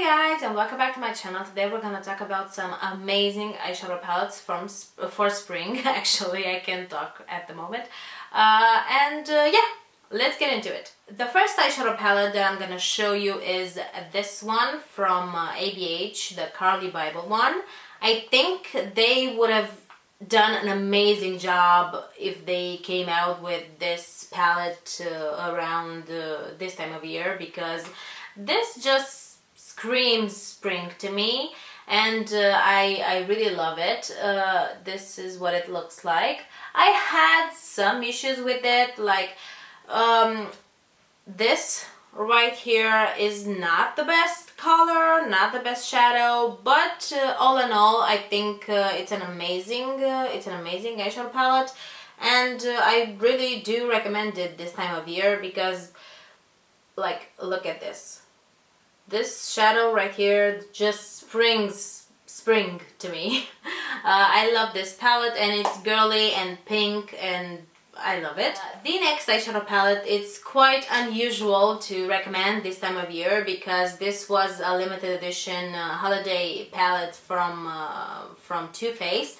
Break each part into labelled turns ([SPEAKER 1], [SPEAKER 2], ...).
[SPEAKER 1] guys, and welcome back to my channel. Today we're gonna talk about some amazing eyeshadow palettes for spring. Actually, I can't talk at the moment. Yeah, let's get into it. The first eyeshadow palette that I'm gonna show you is this one from ABH, the Carly Bible one. I think they would have done an amazing job if they came out with this palette around this time of year, because this just screams spring to me, and I really love it. This is what it looks like. I had some issues with it, like this right here is not the best color, not the best shadow, but all in all, I think it's an amazing eyeshadow palette, and I really do recommend it this time of year because, like, look at this. This shadow right here just spring to me. I love this palette, and it's girly and pink, and I love it. The next eyeshadow palette, it's quite unusual to recommend this time of year because this was a limited edition holiday palette from Too Faced.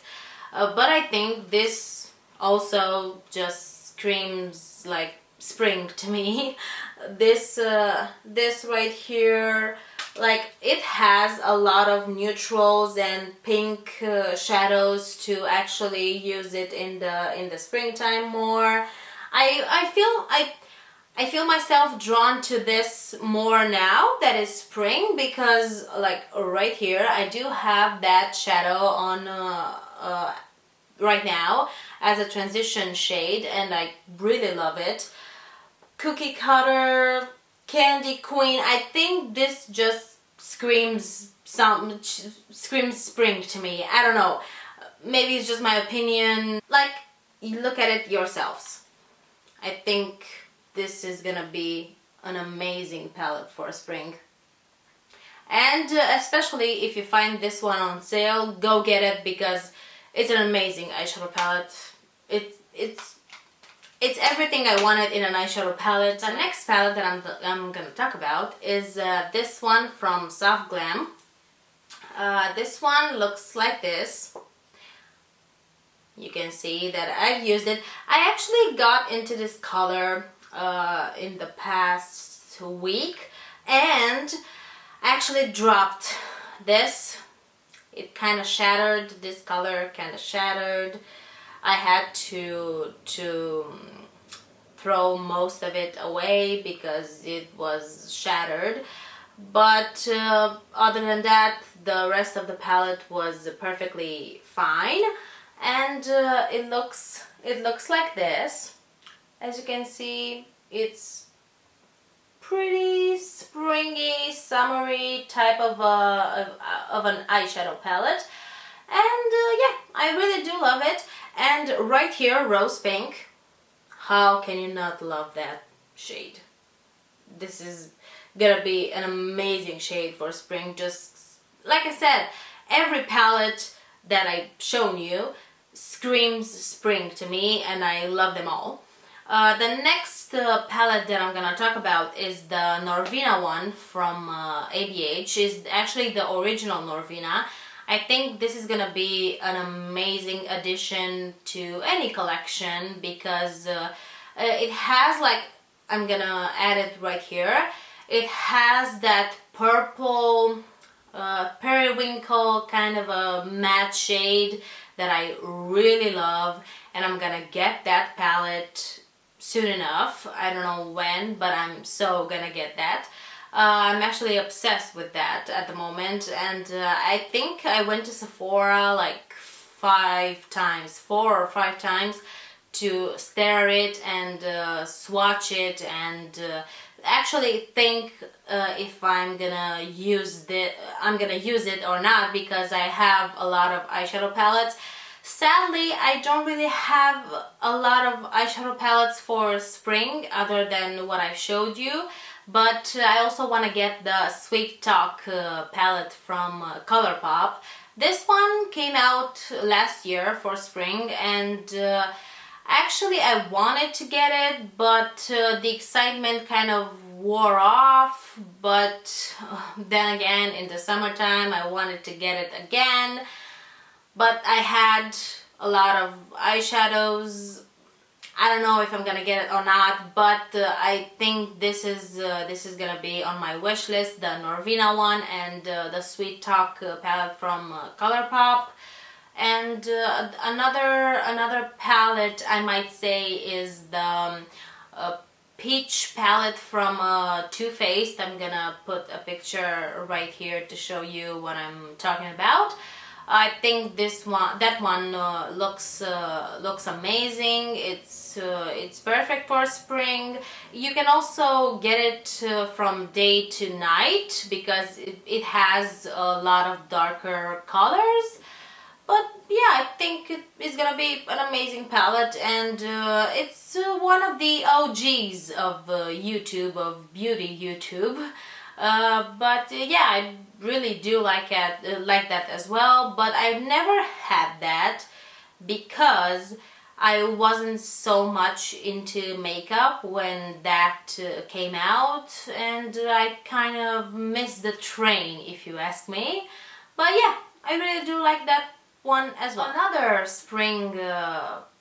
[SPEAKER 1] But I think this also just screams like spring to me. This right here, like, it has a lot of neutrals and pink shadows to actually use it in the springtime more. I feel myself drawn to this more now that is spring, because like right here I do have that shadow on right now as a transition shade, and I really love it. Cookie Cutter, Candy Queen, I think this just screams spring to me. I don't know, maybe it's just my opinion. Like, you look at it yourselves. I think this is gonna be an amazing palette for spring, and especially if you find this one on sale, go get it because it's an amazing eyeshadow palette. It's everything I wanted in an eyeshadow palette. The next palette that I'm gonna talk about is this one from Soft Glam. This one looks like this. You can see that I've used it. I actually got into this color in the past week, and actually dropped this. It kind of shattered. This color kind of shattered. I had to throw most of it away because it was shattered, but other than that, the rest of the palette was perfectly fine, and it looks like this. As you can see, it's pretty springy, summery type of an eyeshadow palette, and yeah, I really do love it. And right here, Rose Pink. How can you not love that shade? This is gonna be an amazing shade for spring. Just like I said, every palette that I've shown you screams spring to me, and I love them all. The next palette that I'm gonna talk about is the Norvina one from ABH. Is actually the original Norvina. I think this is gonna be an amazing addition to any collection because it has, like, I'm gonna add it right here. It has that purple periwinkle kind of a matte shade that I really love, and I'm gonna get that palette soon enough. I don't know when, but I'm so gonna get that. I'm actually obsessed with that at the moment, and I think I went to Sephora like 4 or 5 times to stare at it and swatch it, and actually think if I'm gonna use it or not, because I have a lot of eyeshadow palettes. Sadly, I don't really have a lot of eyeshadow palettes for spring other than what I showed you. But I also want to get the Sweet Talk palette from ColourPop. This one came out last year for spring, and actually I wanted to get it, but the excitement kind of wore off, but then again in the summertime I wanted to get it again. But I had a lot of eyeshadows. I don't know if I'm gonna get it or not, but I think this is gonna be on my wish list. The Norvina one and the Sweet Talk palette from ColourPop. And another palette I might say is the peach palette from Too Faced. I'm gonna put a picture right here to show you what I'm talking about. I think that one looks amazing. It's perfect for spring. You can also get it from day to night because it has a lot of darker colors. But yeah, I think it's gonna be an amazing palette, and it's one of the OGs of YouTube, of beauty YouTube. But yeah, I really do like that as well. But I've never had that because I wasn't so much into makeup when that came out, and I kind of missed the train, if you ask me. But yeah, I really do like that one as well. Another spring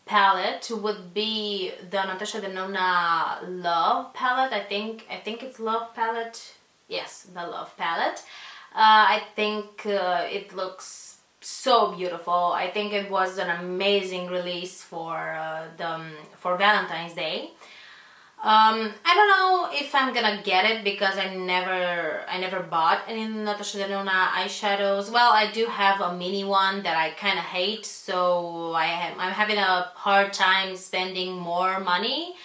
[SPEAKER 1] palette would be the Natasha Denona Love palette. I think it's Love palette. Yes, the Love palette. I think it looks so beautiful. I think it was an amazing release for Valentine's Day. I don't know if I'm gonna get it because I never bought any Natasha Denona eyeshadows. Well, I do have a mini one that I kind of hate, so I'm having a hard time spending more money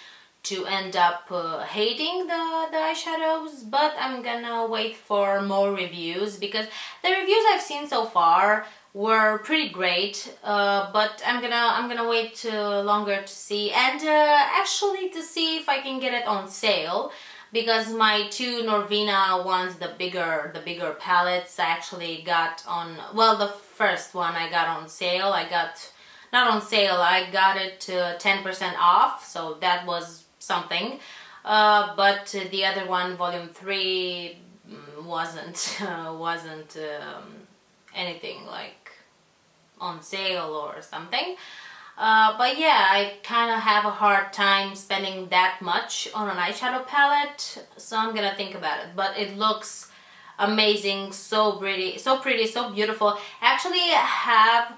[SPEAKER 1] to end up hating the eyeshadows. But I'm gonna wait for more reviews because the reviews I've seen so far were pretty great, but I'm gonna wait longer to see, and actually to see if I can get it on sale, because my two Norvina ones, the bigger palettes, I actually got on, well, the first one I got on sale. I got it 10% off, so that was something. But the other one, volume 3, wasn't anything like on sale or something. But yeah, I kind of have a hard time spending that much on an eyeshadow palette, so I'm gonna think about it. But it looks amazing, so pretty, so beautiful. Actually, have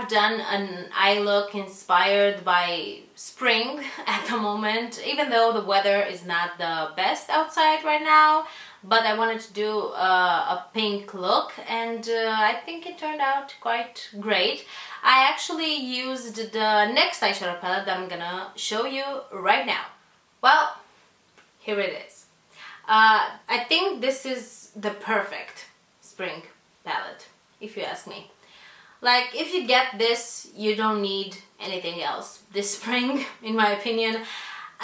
[SPEAKER 1] done an eye look inspired by spring at the moment, even though the weather is not the best outside right now. But I wanted to do a pink look, and I think it turned out quite great. I actually used the next eyeshadow palette that I'm gonna show you right now. Well, here it is. I think this is the perfect spring palette, if you ask me. Like, if you get this, you don't need anything else this spring, in my opinion.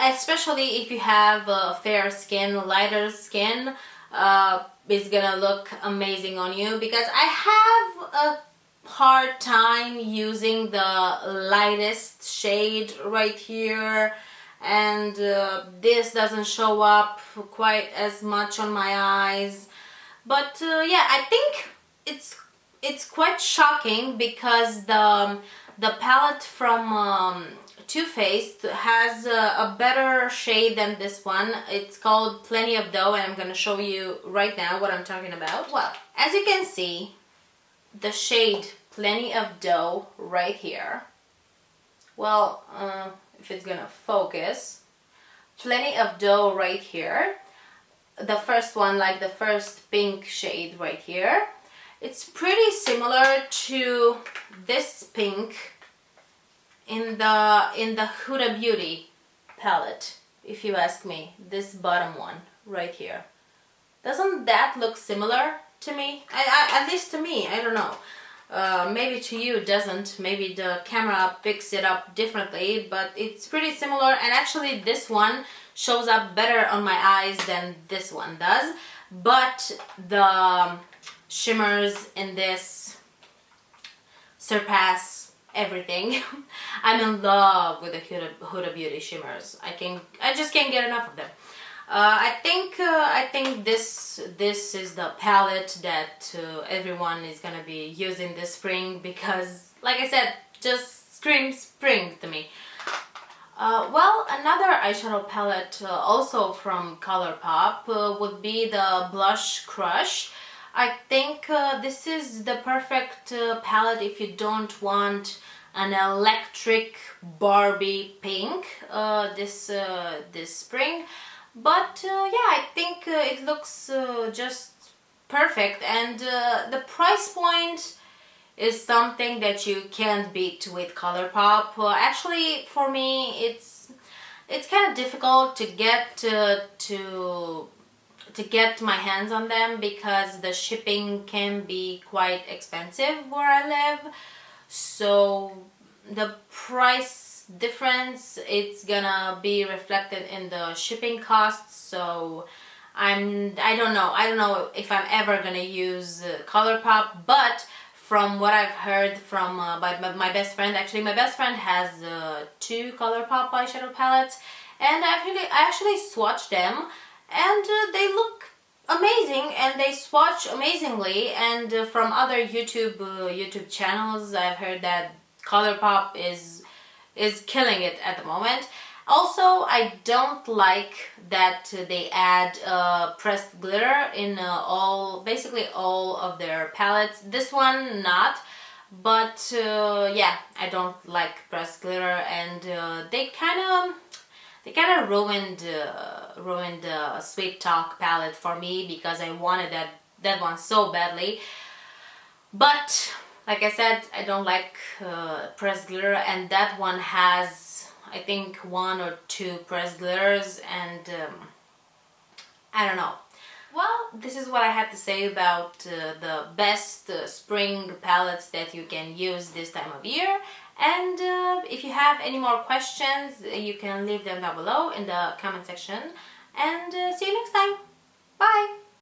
[SPEAKER 1] Especially if you have fair skin, lighter skin, it's gonna look amazing on you, because I have a hard time using the lightest shade right here, and this doesn't show up quite as much on my eyes. But yeah, I think it's quite shocking because the palette from Too Faced has a better shade than this one. It's called Plenty of Dough, and I'm gonna show you right now what I'm talking about. Well, as you can see, the shade Plenty of Dough right here. Well, if it's gonna focus, Plenty of Dough right here. The first one, like the first pink shade right here. It's pretty similar to this pink in the Huda Beauty palette, if you ask me. This bottom one right here. Doesn't that look similar to me? At least to me, I don't know. Maybe to you it doesn't. Maybe the camera picks it up differently, but it's pretty similar. And actually this one shows up better on my eyes than this one does. But the shimmers in this surpass everything. I'm in love with the Huda Beauty shimmers. I just can't get enough of them. I think this is the palette that everyone is gonna be using this spring, because, like I said, just screams spring to me. Well, another eyeshadow palette also from ColourPop would be the Blush Crush. I think this is the perfect palette if you don't want an electric Barbie pink this spring. But yeah, I think it looks just perfect, and the price point is something that you can't beat with ColourPop. Actually, for me, it's kind of difficult to get my hands on them, because the shipping can be quite expensive where I live. So the price difference, it's gonna be reflected in the shipping costs. So I don't know if I'm ever gonna use ColourPop, but from what I've heard from my best friend, actually my best friend has two ColourPop eyeshadow palettes, and I actually swatched them, and they look amazing, and they swatch amazingly. And from other YouTube channels, I've heard that ColourPop is killing it at the moment. Also, I don't like that they add pressed glitter in basically all of their palettes. This one not, but yeah, I don't like pressed glitter, and they kind of ruined the Sweet Talk palette for me, because I wanted that one so badly. But like I said, I don't like pressed glitter, and that one has, I think, one or two pressed glitters, and I don't know. Well, this is what I had to say about the best spring palettes that you can use this time of year. And if you have any more questions, you can leave them down below in the comment section. And see you next time. Bye!